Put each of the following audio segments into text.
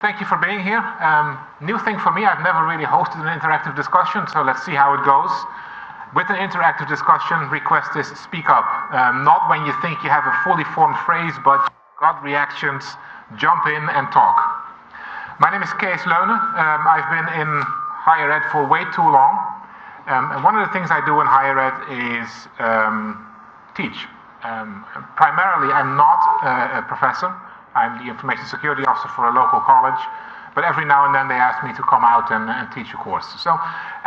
Thank you for being here. New thing for me, I've never really hosted an interactive discussion, so let's see how it goes. With an interactive discussion, request is speak up. Not when you think you have a fully formed phrase, but got reactions, jump in and talk. My name is Kees Leune. I've been in higher ed for way too long. And one of the things I do in higher ed is teach. Primarily, I'm not a professor. I'm the information security officer for a local college, but every now and then they ask me to come out and teach a course. So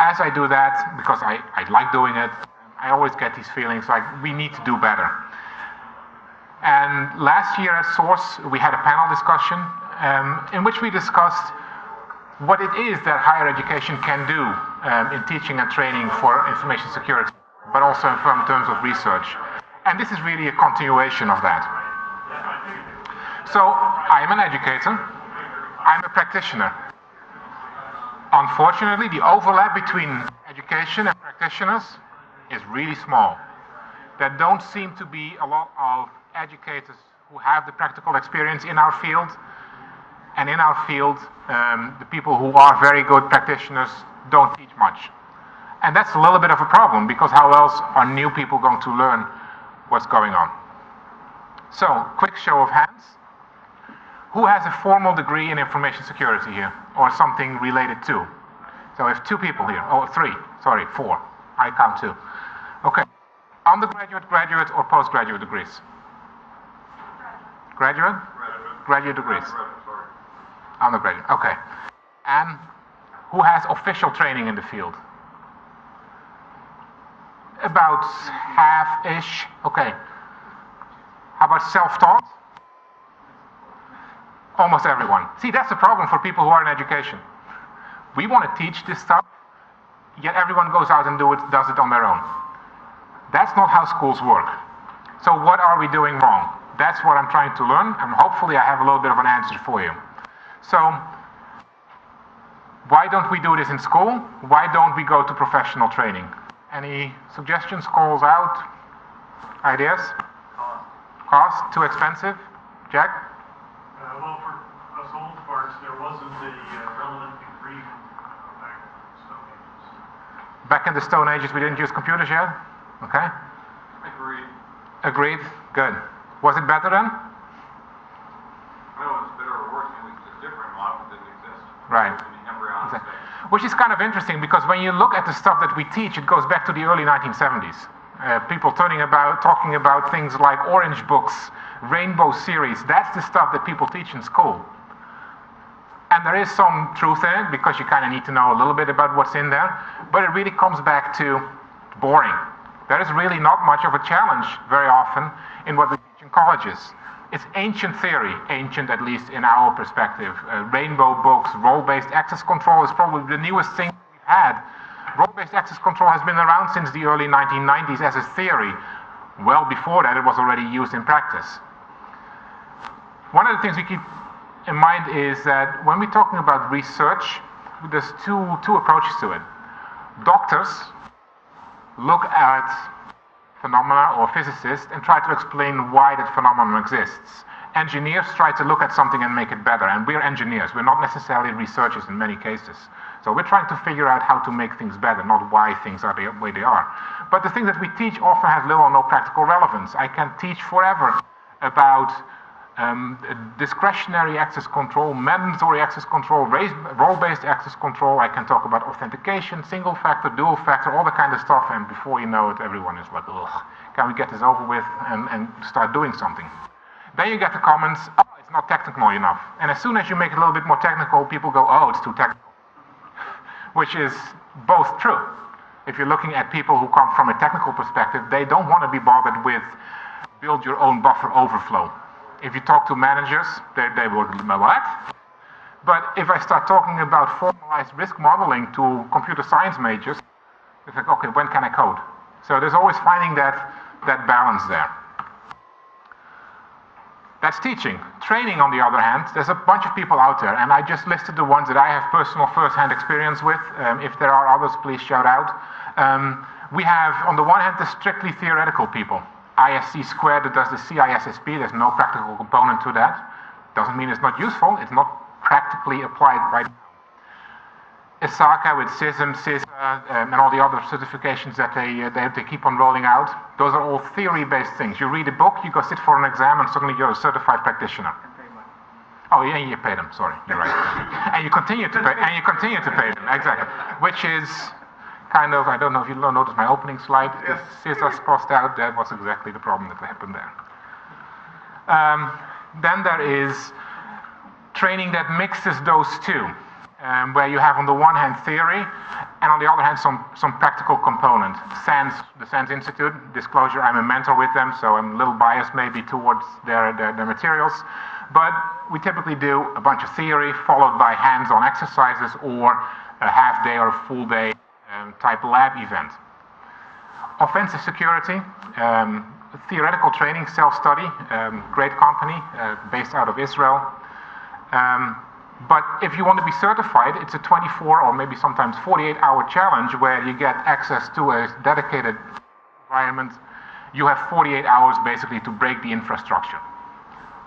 as I do that, because I like doing it, I always get these feelings like we need to do better. And last year at Source, we had a panel discussion in which we discussed what it is that higher education can do in teaching and training for information security, but also in terms of research. And this is really a continuation of that. So, I'm an educator, I'm a practitioner. Unfortunately, the overlap between education and practitioners is really small. There don't seem to be a lot of educators who have the practical experience in our field. And in our field, the people who are very good practitioners don't teach much. And that's a little bit of a problem, because how else are new people going to learn what's going on? So, quick show of hands. Who has a formal degree in information security here, or something related to? So we have two people here, oh, three, sorry, four. I count two. Okay, undergraduate, graduate, or postgraduate degrees? Graduate? Graduate degrees. Undergraduate, okay. And who has official training in the field? About half-ish, okay. How about self-taught? Almost everyone. See, that's the problem for people who are in education. We want to teach this stuff, yet everyone goes out and does it on their own. That's not how schools work. So what are we doing wrong? That's what I'm trying to learn, and hopefully I have a little bit of an answer for you. So, why don't we do this in school? Why don't we go to professional training? Any suggestions, calls out, ideas? Cost? Too expensive? Jack? Well, for us old parts, there wasn't a relevant degree back in the Stone Ages. Back in the Stone Ages, we didn't use computers yet? Okay. Agreed. Agreed? Good. Was it better then? No, it's better or worse. It was a different model that exists. Right. In the embryonic Exactly. stage. Which is kind of interesting, because when you look at the stuff that we teach, it goes back to the early 1970s. People talking about things like orange books, rainbow series. That's the stuff that people teach in school. And there is some truth in it, because you kind of need to know a little bit about what's in there. But it really comes back to boring. There is really not much of a challenge very often in what we teach in colleges. It's ancient theory, ancient at least in our perspective. Rainbow books, role-based access control is probably the newest thing we've had. Role-based access control has been around since the early 1990s as a theory. Well before that, it was already used in practice. One of the things we keep in mind is that when we're talking about research, there's two approaches to it. Doctors look at phenomena, or physicists, and try to explain why that phenomenon exists. Engineers try to look at something and make it better, and we're engineers. We're not necessarily researchers in many cases. So we're trying to figure out how to make things better, not why things are the way they are. But the things that we teach often have little or no practical relevance. I can teach forever about discretionary access control, mandatory access control, role-based access control. I can talk about authentication, single factor, dual factor, all the kind of stuff, and before you know it, everyone is like, ugh, can we get this over with and start doing something? Then you get the comments, oh, it's not technical enough. And as soon as you make it a little bit more technical, people go, oh, it's too technical. Which is both true. If you're looking at people who come from a technical perspective, they don't want to be bothered with build your own buffer overflow. If you talk to managers, they will know what? But if I start talking about formalized risk modeling to computer science majors, it's like, okay, when can I code? So there's always finding that balance there. That's teaching. Training, on the other hand, there's a bunch of people out there, and I just listed the ones that I have personal first-hand experience with. If there are others, please shout out. We have, on the one hand, the strictly theoretical people. ISC squared that does the CISSP, there's no practical component to that. Doesn't mean it's not useful, it's not practically applied right now. ISACA with CISM, CISA, and all the other certifications that they keep on rolling out, those are all theory-based things. You read a book, you go sit for an exam, and suddenly you're a certified practitioner. Oh yeah, you pay them. Sorry, you're right. And you continue to pay. And you continue to pay them. Exactly. Which is kind of, I don't know if you noticed my opening slide. Yes. CISA's crossed out. That was exactly the problem that happened there. Then there is training that mixes those two, where you have on the one hand theory, and on the other hand some practical component. The SANS Institute, disclosure, I'm a mentor with them, so I'm a little biased maybe towards their materials. But we typically do a bunch of theory followed by hands-on exercises or a half day or a full day type lab event. Offensive security, theoretical training, self-study, great company based out of Israel. But if you want to be certified, it's a 24 or maybe sometimes 48-hour challenge where you get access to a dedicated environment. You have 48 hours basically to break the infrastructure.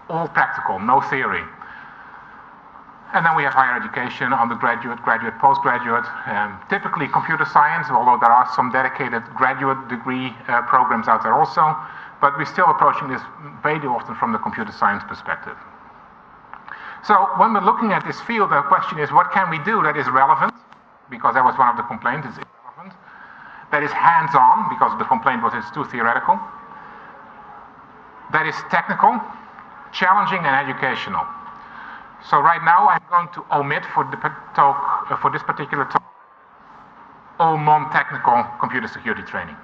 All practical, no theory. And then we have higher education, undergraduate, graduate, postgraduate. Typically computer science, although there are some dedicated graduate degree programs out there also. But we're still approaching this very often from the computer science perspective. So when we're looking at this field, the question is, what can we do that is relevant? Because that was one of the complaints, it's irrelevant. That is hands-on, because the complaint was it's too theoretical. That is technical, challenging, and educational. So right now I'm going to omit for this particular talk all non-technical computer security training.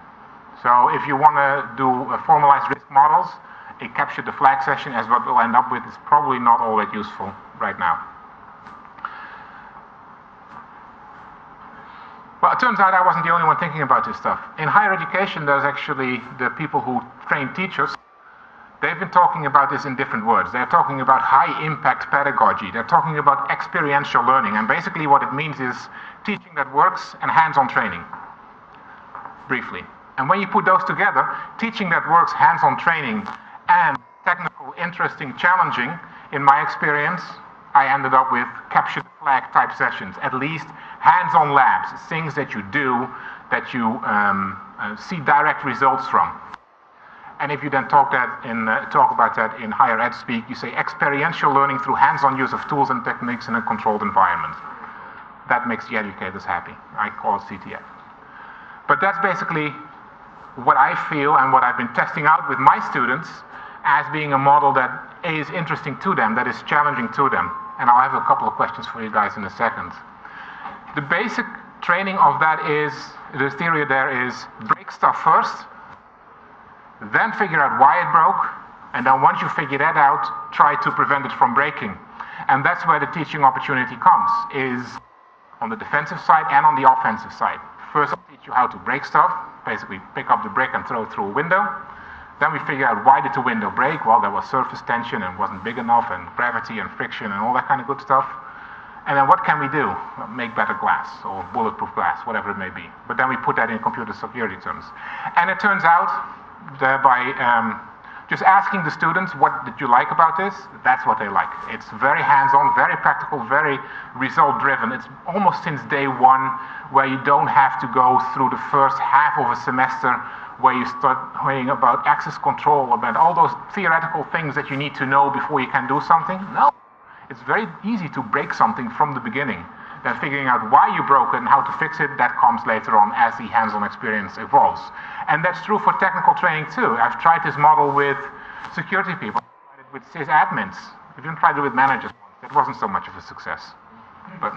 So if you want to do formalized risk models, a capture the flag session as what we'll end up with is probably not all that useful right now. Well, it turns out I wasn't the only one thinking about this stuff. In higher education, there's actually the people who train teachers. They've been talking about this in different words. They're talking about high-impact pedagogy. They're talking about experiential learning. And basically what it means is teaching that works and hands-on training, briefly. And when you put those together, teaching that works, hands-on training, and technical, interesting, challenging, in my experience, I ended up with capture the flag type sessions, at least hands-on labs, things that you do, that you see direct results from. And if you then talk about that in higher ed speak, you say experiential learning through hands-on use of tools and techniques in a controlled environment. That makes the educators happy. I call it CTF. But that's basically what I feel and what I've been testing out with my students as being a model that is interesting to them, that is challenging to them. And I'll have a couple of questions for you guys in a second. The basic training of that is, the theory there is break stuff first, then figure out why it broke, and then once you figure that out, try to prevent it from breaking. And that's where the teaching opportunity comes, is on the defensive side and on the offensive side. First, I'll teach you how to break stuff, basically pick up the brick and throw it through a window. Then we figure out why did the window break? Well, there was surface tension and wasn't big enough, and gravity and friction and all that kind of good stuff. And then what can we do? Well, make better glass or bulletproof glass, whatever it may be. But then we put that in computer security terms. And it turns out that by just asking the students, what did you like about this? That's what they like. It's very hands-on, very practical, very result-driven. It's almost since day one where you don't have to go through the first half of a semester where you start worrying about access control, about all those theoretical things that you need to know before you can do something. No, it's very easy to break something from the beginning. Then figuring out why you broke it and how to fix it, that comes later on as the hands-on experience evolves. And that's true for technical training too. I've tried this model with security people, I've tried it with sysadmins. I didn't try it with managers once. That wasn't so much of a success. But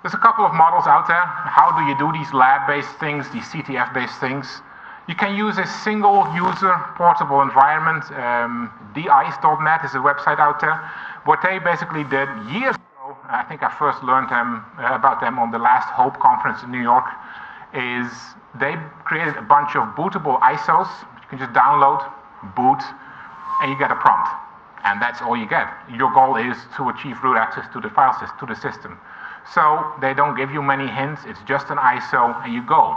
there's a couple of models out there. How do you do these lab-based things, these CTF-based things? You can use a single-user portable environment. dice.net is a website out there. What they basically did years ago, I think I first learned about them on the last HOPE conference in New York, is they created a bunch of bootable ISOs. You can just download, boot, and you get a prompt. And that's all you get. Your goal is to achieve root access to the file system, to the system. So they don't give you many hints. It's just an ISO, and you go.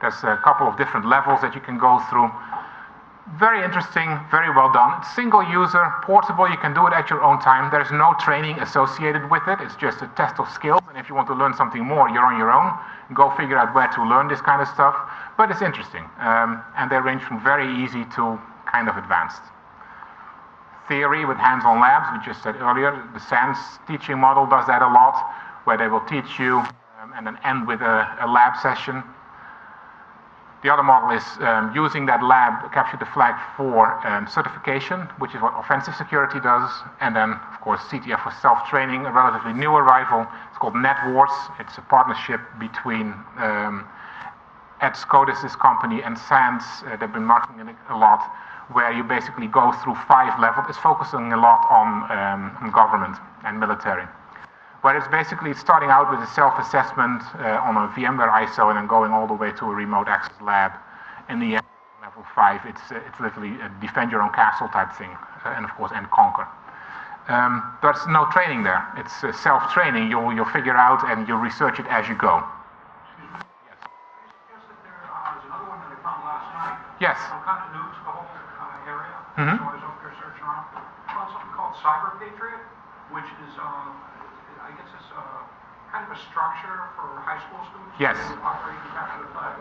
There's a couple of different levels that you can go through. Very interesting, very well done. It's single user, portable, you can do it at your own time. There's no training associated with it, it's just a test of skills, and if you want to learn something more, you're on your own. Go figure out where to learn this kind of stuff, but it's interesting. And they range from very easy to kind of advanced. Theory with hands-on labs, we just said earlier, the SANS teaching model does that a lot, where they will teach you and then end with a lab session. The other model is using that lab, capture the flag for certification, which is what offensive security does. And then, of course, CTF for self-training, a relatively new arrival. It's called NetWars. It's a partnership between Ed Scotus' company and SANS. They've been marketing it a lot, where you basically go through 5 levels. It's focusing a lot on government and military. Where it's basically starting out with a self-assessment on a VMware ISO and then going all the way to a remote access lab. In the end, level 5, it's literally a defend your own castle type thing, and of course, and conquer. There's no training there. It's self-training. You'll figure out and you'll research it as you go. Yes. I'm kind of new to the whole area, Mm-hmm. so I was up there searching around. I found something called Cyber Patriot, which is, I guess it's kind of a structure for high school students. Yes. To operate and capture the flag.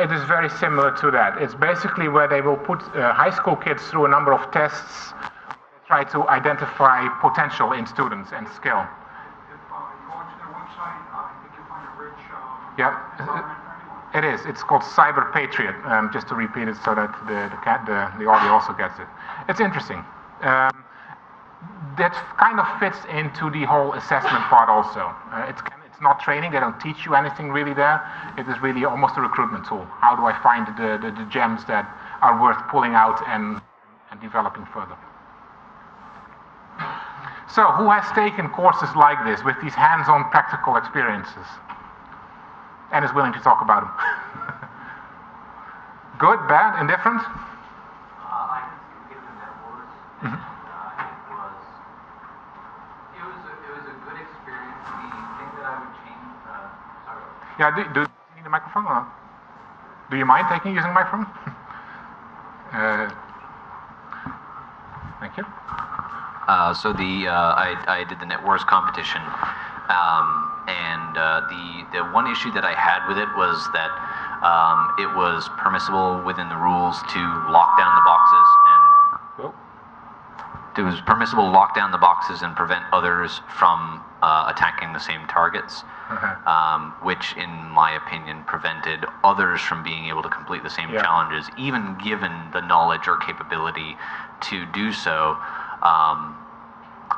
It is very similar to that. It's basically where they will put high school kids through a number of tests, try to identify potential in students and skill. If you go onto their website, I think you'll find a rich Yeah. environment for anyone. It is. It's called Cyber Patriot, just to repeat it so that the audio also gets it. It's interesting. That kind of fits into the whole assessment part also. It's not training. They don't teach you anything really there. It is really almost a recruitment tool. How do I find the gems that are worth pulling out and developing further? So, who has taken courses like this with these hands-on practical experiences? And is willing to talk about them? Good, bad, indifferent? I can give them that word. Mm-hmm. It was a good experience. The thing that I would change, sorry. Yeah, do you need a microphone or not? Do you mind using a microphone? Thank you. I did the NetWars competition, and the one issue that I had with it was that it was permissible within the rules to lock down the boxes and it was permissible to lock down the boxes and prevent others from attacking the same targets, which, in my opinion, prevented others from being able to complete the same challenges, even given the knowledge or capability to do so.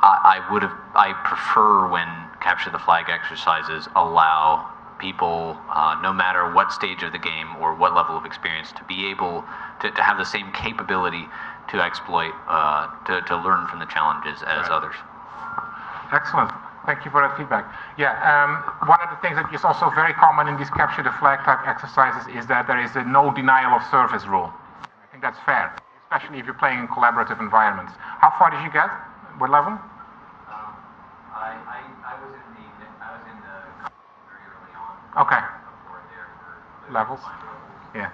I prefer when capture the flag exercises allow people, no matter what stage of the game or what level of experience, to be able to have the same capability to exploit, to learn from the challenges as others. Excellent. Thank you for that feedback. Yeah, one of the things that is also very common in these capture the flag type exercises is that there is a no denial of service rule. I think that's fair, especially if you're playing in collaborative environments. How far did you get? What level? I was in the very early on. Okay. Before there were Levels? Yeah.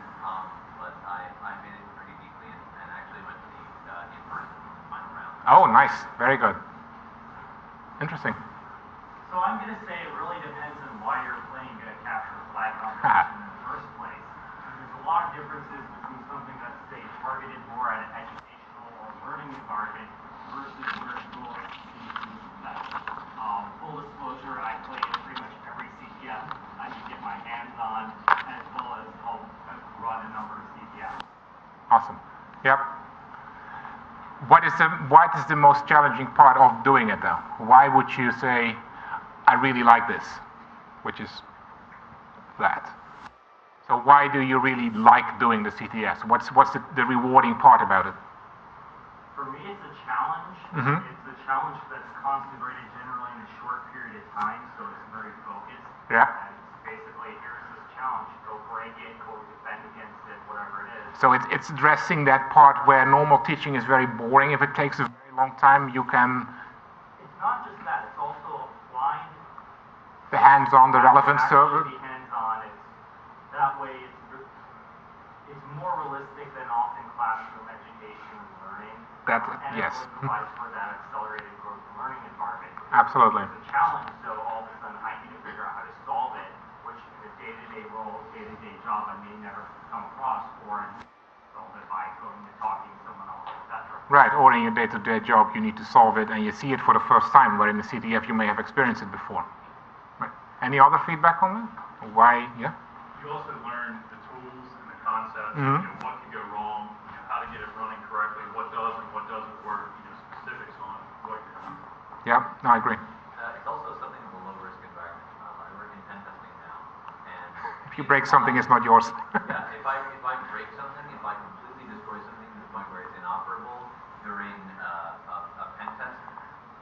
But I made it pretty deeply and actually went to the in-person final round. Oh, nice. Very good. Interesting. So I'm going to say it really depends on why you're playing a capture the flag competition in the first place. There's a lot of differences between something that's, say, targeted more at an educational or learning environment versus where schools teach that. Full disclosure, I play in pretty much every CTF I can get my hands on, as well as help run a number of CTFs. Awesome. Yep. What is the most challenging part of doing it though? Why would you say, I really like this, which is that? So why do you really like doing the CTS? What's the rewarding part about it? For me, it's a challenge. Mm-hmm. It's a challenge that's concentrated generally in a short period of time, so it's very focused. Yeah. And basically, here's this challenge. Go break it, go defend against it, whatever it is. So it's addressing that part where normal teaching is very boring. If it takes a very long time, you can... It's not just that. It's also applying... The hands-on, the relevant server. Be hands-on. That way, it's more realistic than often classroom education and learning. That, And yes. it provides for that accelerated growth and learning environment. Absolutely. It's a challenge, so all of a sudden I need to figure out how to solve it, which in a day-to-day role, day-to-day job, I may never come across, or solve it by going and talking to someone else, etc. Right, or in your day-to-day job, you need to solve it and you see it for the first time, where in the CTF you may have experienced it before. Right. Any other feedback on that? Why, yeah? You also learn the tools and the concepts, Mhm. what can go wrong, how to get it running correctly, what does and what doesn't work, specifics on what you're doing. Yeah, no, I agree. It's also something of a low-risk environment. I work in pen testing now, and If you break something, it's not yours. yeah, if I break something, if I completely destroy something to the point where it's inoperable during a pen test,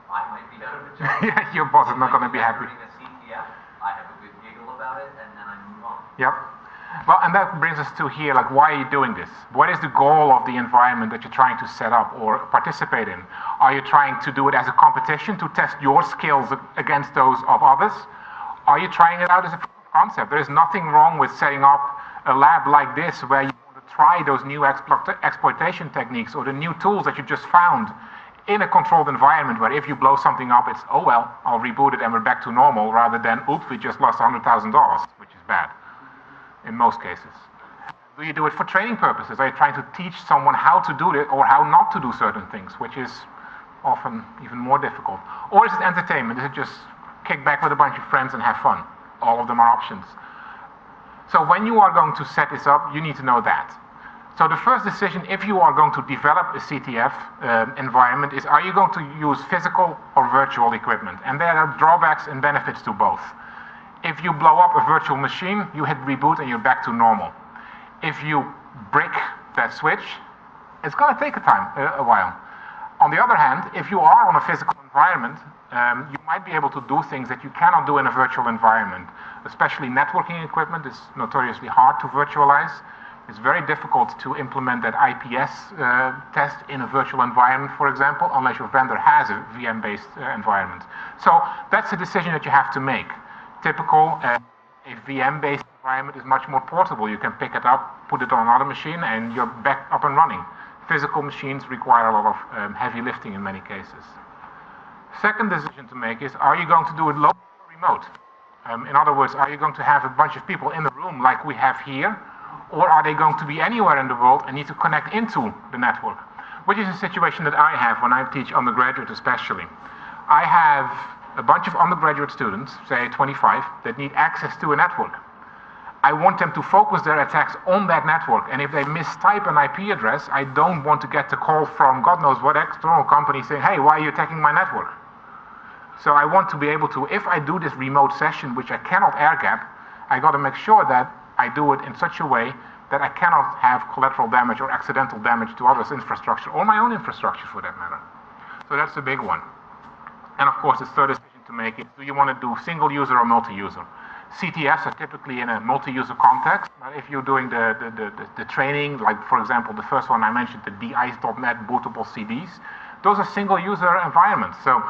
I might be out of a job. Yeah, your boss is not going to be happy. During a CTF, I have a good giggle about it, and then I move on. Yep. Well, and that brings us to here, like, why are you doing this? What is the goal of the environment that you're trying to set up or participate in? Are you trying to do it as a competition to test your skills against those of others? Are you trying it out as a proof of concept? There is nothing wrong with setting up a lab like this where you want to try those new exploitation techniques or the new tools that you just found in a controlled environment where if you blow something up, it's, oh well, I'll reboot it and we're back to normal, rather than, oops, we just lost $100,000, which is bad in most cases. Do you do it for training purposes? Are you trying to teach someone how to do it or how not to do certain things, which is often even more difficult? Or is it entertainment? Is it just kick back with a bunch of friends and have fun? All of them are options. So when you are going to set this up, you need to know that. So the first decision, if you are going to develop a CTF environment, is are you going to use physical or virtual equipment? And there are drawbacks and benefits to both. If you blow up a virtual machine, you hit reboot and you're back to normal. If you break that switch, it's going to take a while. On the other hand, if you are on a physical environment, you might be able to do things that you cannot do in a virtual environment. Especially networking equipment is notoriously hard to virtualize. It's very difficult to implement that IPS test in a virtual environment, for example, unless your vendor has a VM-based environment. So that's a decision that you have to make. Typical, a VM-based environment is much more portable. You can pick it up, put it on another machine, and you're back up and running. Physical machines require a lot of heavy lifting in many cases. Second decision to make is, are you going to do it local or remote? In other words, are you going to have a bunch of people in the room like we have here, or are they going to be anywhere in the world and need to connect into the network? Which is a situation that I have when I teach undergraduate especially. I have a bunch of undergraduate students, say 25, that need access to a network. I want them to focus their attacks on that network, and if they mistype an IP address, I don't want to get the call from God knows what external company saying, hey, why are you attacking my network? So I want to be able to, if I do this remote session, which I cannot air gap, I got to make sure that I do it in such a way that I cannot have collateral damage or accidental damage to others' infrastructure, or my own infrastructure for that matter. So that's a big one. And of course, the third decision to make is, do you want to do single user or multi-user? CTFs are typically in a multi-user context. But if you're doing the training, like for example, the first one I mentioned, the dice.net bootable CDs, those are single user environments. So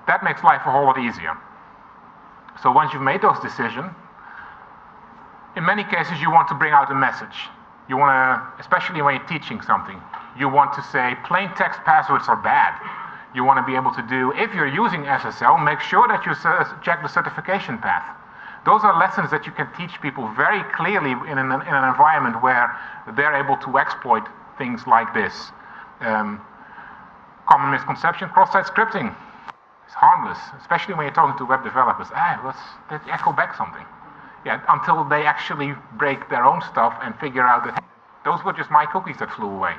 that makes life a whole lot easier. So once you've made those decisions, in many cases you want to bring out a message. You want to, especially when you're teaching something, you want to say plain text passwords are bad. You want to be able to do, if you're using SSL, make sure that you check the certification path. Those are lessons that you can teach people very clearly in an environment where they're able to exploit things like this. Common misconception, cross-site scripting is harmless, especially when you're talking to web developers. Let's echo back something. Yeah, until they actually break their own stuff and figure out that, hey, those were just my cookies that flew away.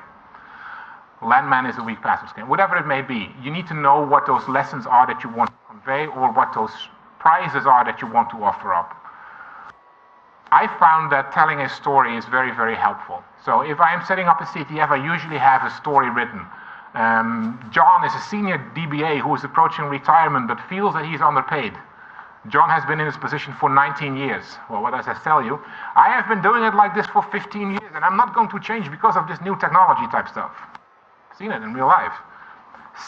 Landman is a weak passive scan, whatever it may be. You need to know what those lessons are that you want to convey, or what those prizes are that you want to offer up. I found that telling a story is very, very helpful. So if I am setting up a CTF, I usually have a story written. John is a senior DBA who is approaching retirement but feels that he's underpaid. John has been in this position for 19 years. Well, what does that tell you? I have been doing it like this for 15 years, and I'm not going to change because of this new technology type stuff. Seen it in real life.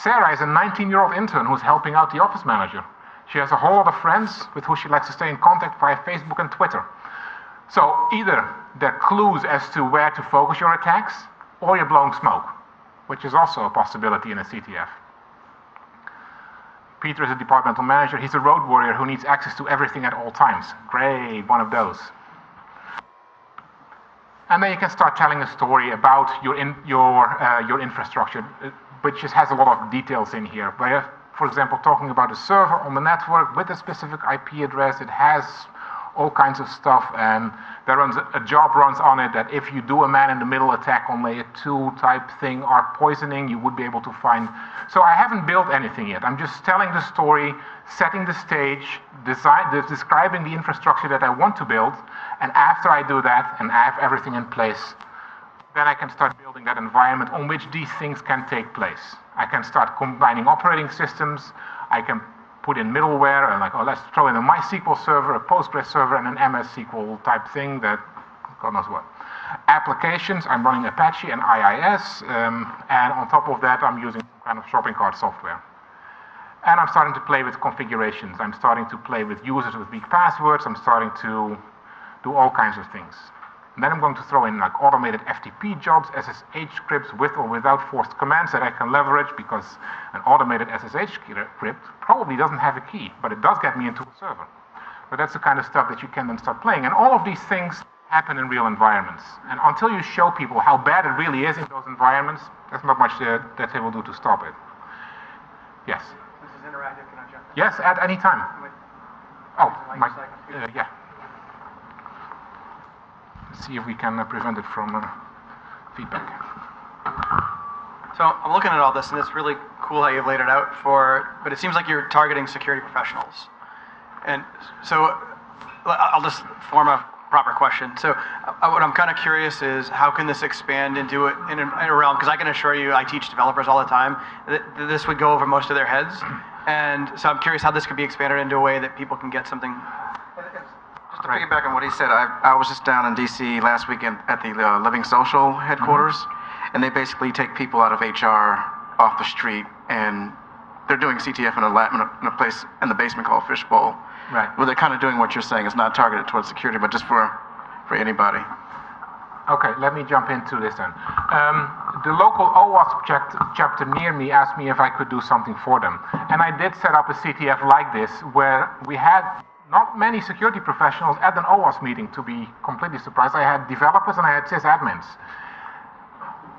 Sarah is a 19-year-old intern who's helping out the office manager. She has a whole lot of friends with who she likes to stay in contact via Facebook and Twitter. So either they're clues as to where to focus your attacks, or you're blowing smoke, which is also a possibility in a CTF. Peter is a departmental manager. He's a road warrior who needs access to everything at all times. Great, one of those. And then you can start telling a story about your infrastructure, which just has a lot of details in here. Where, for example, talking about a server on the network with a specific IP address, it has all kinds of stuff, and there runs a job runs on it that if you do a man-in-the-middle attack on layer 2 type thing or poisoning, you would be able to find. So I haven't built anything yet. I'm just telling the story, setting the stage, describing the infrastructure that I want to build, and after I do that and I have everything in place, then I can start building that environment on which these things can take place. I can start combining operating systems. I can put in middleware and like, oh, let's throw in a MySQL server, a Postgres server, and an MS SQL type thing that God knows what. Applications, I'm running Apache and IIS, and on top of that, I'm using some kind of shopping cart software. And I'm starting to play with configurations. I'm starting to play with users with weak passwords. I'm starting to do all kinds of things. And then I'm going to throw in like automated FTP jobs, SSH scripts with or without forced commands that I can leverage, because an automated SSH script probably doesn't have a key, but it does get me into a server. But that's the kind of stuff that you can then start playing. And all of these things happen in real environments. And until you show people how bad it really is in those environments, there's not much that they will do to stop it. Yes? This is interactive, can I jump in? Yes, at any time. Oh, yeah. See if we can prevent it from feedback. So I'm looking at all this, and it's really cool how you've laid it out but it seems like you're targeting security professionals. And so I'll just form a proper question. So what I'm kind of curious is, how can this expand into in a realm, because I can assure you, I teach developers all the time, that this would go over most of their heads. And so I'm curious how this could be expanded into a way that people can get something. Just to piggyback on what he said, I was just down in DC last weekend at the Living Social headquarters, and they basically take people out of HR off the street, and they're doing CTF in a place in the basement called Fishbowl. Right. Well, they're kind of doing what you're saying. It's not targeted towards security, but just for anybody. Okay, let me jump into this then. The local OWASP chapter near me asked me if I could do something for them. And I did set up a CTF like this, where we had not many security professionals at an OWASP meeting, to be completely surprised. I had developers and I had sysadmins.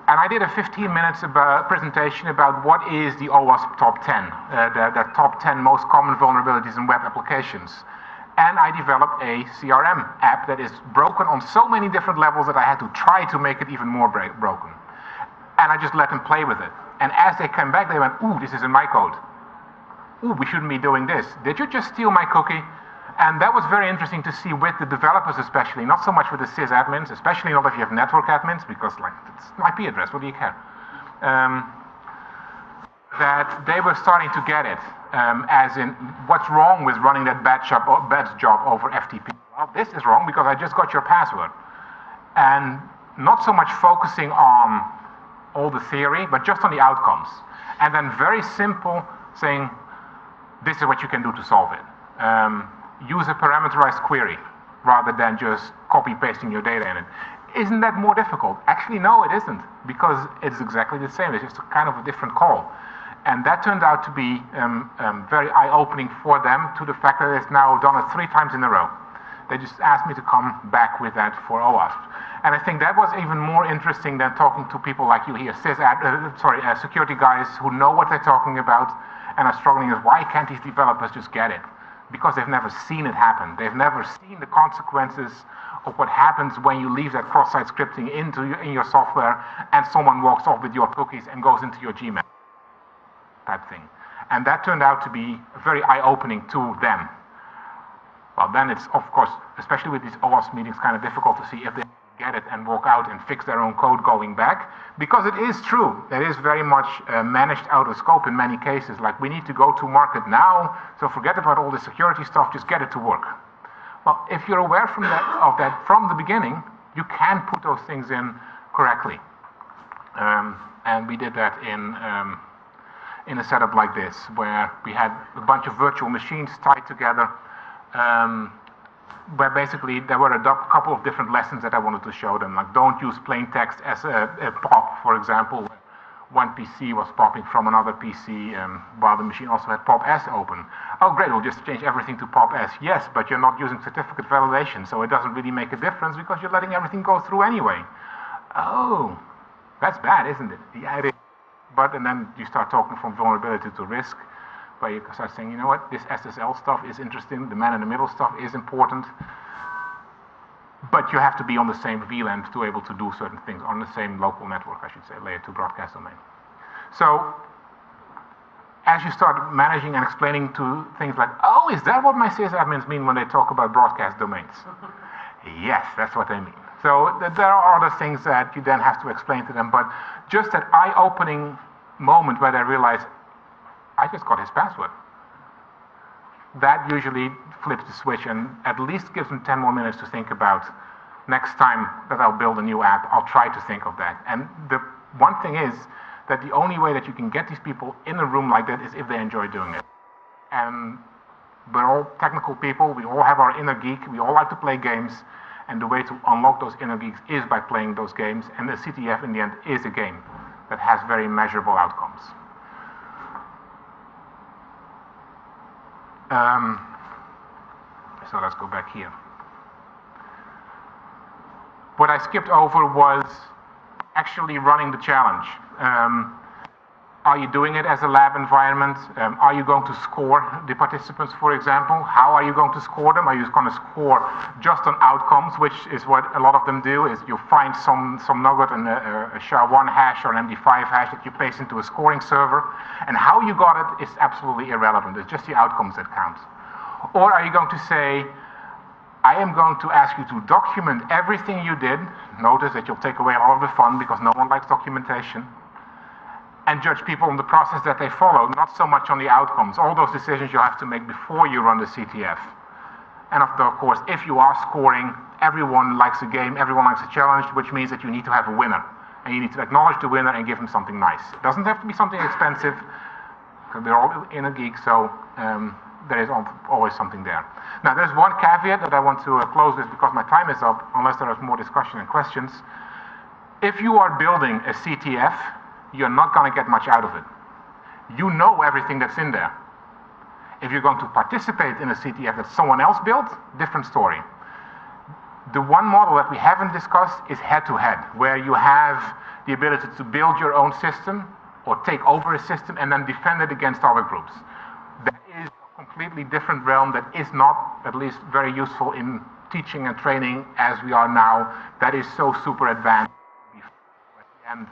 And I did a 15 minutes presentation about what is the OWASP top 10, the top 10 most common vulnerabilities in web applications. And I developed a CRM app that is broken on so many different levels that I had to try to make it even more broken. And I just let them play with it. And as they came back, they went, ooh, this is in my code. Ooh, we shouldn't be doing this. Did you just steal my cookie? And that was very interesting to see with the developers especially, not so much with the sysadmins, especially not if you have network admins, because like, it's an IP address, what do you care? That they were starting to get it, as in, what's wrong with running that bad job over FTP? Well, this is wrong because I just got your password. And not so much focusing on all the theory, but just on the outcomes. And then very simple, saying, this is what you can do to solve it. Use a parameterized query rather than just copy-pasting your data in it. Isn't that more difficult? Actually, no, it isn't, because it's exactly the same. It's just a kind of a different call. And that turned out to be very eye-opening for them, to the fact that it's now done it 3 times in a row. They just asked me to come back with that for OWASP. And I think that was even more interesting than talking to people like you here, security guys who know what they're talking about and are struggling with, why can't these developers just get it? Because they've never seen it happen. They've never seen the consequences of what happens when you leave that cross-site scripting in your software and someone walks off with your cookies and goes into your Gmail type thing. And that turned out to be very eye-opening to them. Well, then it's, of course, especially with these OWASP meetings, kind of difficult to see if they get it and walk out and fix their own code going back, because it is true. It is very much managed out of scope in many cases. Like, we need to go to market now, so forget about all the security stuff, just get it to work. Well, if you're aware of that from the beginning, you can put those things in correctly. And we did that in a setup like this, where we had a bunch of virtual machines tied together. where basically there were a couple of different lessons that I wanted to show them, like don't use plain text as a pop, for example. One PC was popping from another PC while the machine also had pop S open. Oh great, we'll just change everything to pop S. Yes, but you're not using certificate validation, so it doesn't really make a difference because you're letting everything go through anyway. Oh, that's bad, isn't it? Yeah, it is. But, and then you start talking from vulnerability to risk, where you start saying, you know what, this SSL stuff is interesting, the man-in-the-middle stuff is important, but you have to be on the same VLAN to be able to do certain things, on the same local network, I should say, layer 2 broadcast domain. So, as you start managing and explaining to things like, oh, is that what my sysadmins mean when they talk about broadcast domains? Yes, that's what they mean. So there are other things that you then have to explain to them, but just that eye-opening moment where they realize, I just got his password. That usually flips the switch and at least gives them 10 more minutes to think about, next time that I'll build a new app, I'll try to think of that. And the one thing is that the only way that you can get these people in a room like that is if they enjoy doing it. And we're all technical people, we all have our inner geek, we all like to play games, and the way to unlock those inner geeks is by playing those games, and the CTF in the end is a game that has very measurable outcomes. So let's go back here. What I skipped over was actually running the challenge. Are you doing it as a lab environment? Are you going to score the participants, for example? How are you going to score them? Are you going to score just on outcomes, which is what a lot of them do, is you find some nugget in a SHA-1 hash or an MD5 hash that you paste into a scoring server, and how you got it is absolutely irrelevant. It's just the outcomes that count. Or are you going to say, I am going to ask you to document everything you did. Notice that you'll take away a lot of the fun because no one likes documentation. And judge people on the process that they follow, not so much on the outcomes. All those decisions you have to make before you run the CTF. And of course, if you are scoring, everyone likes a game, everyone likes a challenge, which means that you need to have a winner. And you need to acknowledge the winner and give him something nice. It doesn't have to be something expensive, because they're all inner geeks, so there is always something there. Now, there's one caveat that I want to close this because my time is up, unless there is more discussion and questions. If you are building a CTF, you're not going to get much out of it. You know everything that's in there. If you're going to participate in a CTF that someone else built, different story. The one model that we haven't discussed is head-to-head, where you have the ability to build your own system or take over a system and then defend it against other groups. That is a completely different realm that is not, at least, very useful in teaching and training as we are now. That is so super advanced. And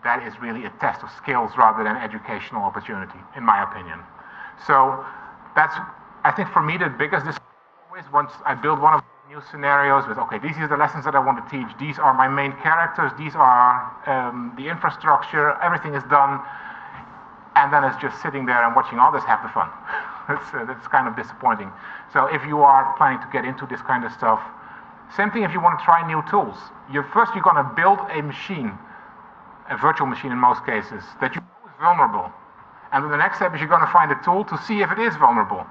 that is really a test of skills rather than educational opportunity, in my opinion. So that's, I think for me, the biggest discussion always once I build one of the new scenarios with, okay, these are the lessons that I want to teach, these are my main characters, these are the infrastructure, everything is done, and then it's just sitting there and watching others have the fun. That's kind of disappointing. So if you are planning to get into this kind of stuff, same thing if you want to try new tools. First you're going to build a machine, a virtual machine in most cases, that you know is vulnerable. And then the next step is you're going to find a tool to see if it is vulnerable,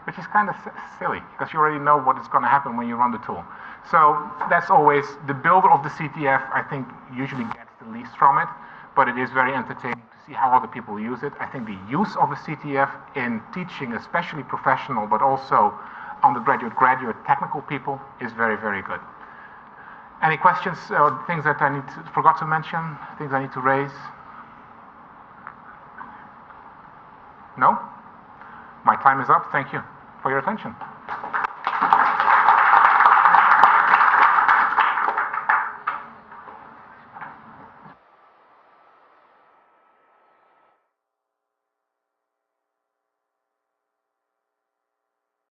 which is kind of silly, because you already know what is going to happen when you run the tool. So that's always, the builder of the CTF, I think, usually gets the least from it, but it is very entertaining to see how other people use it. I think the use of a CTF in teaching, especially professional, but also undergraduate, graduate, technical people, is very, very good. Any questions or things that I forgot to mention, things I need to raise? No? My time is up. Thank you for your attention.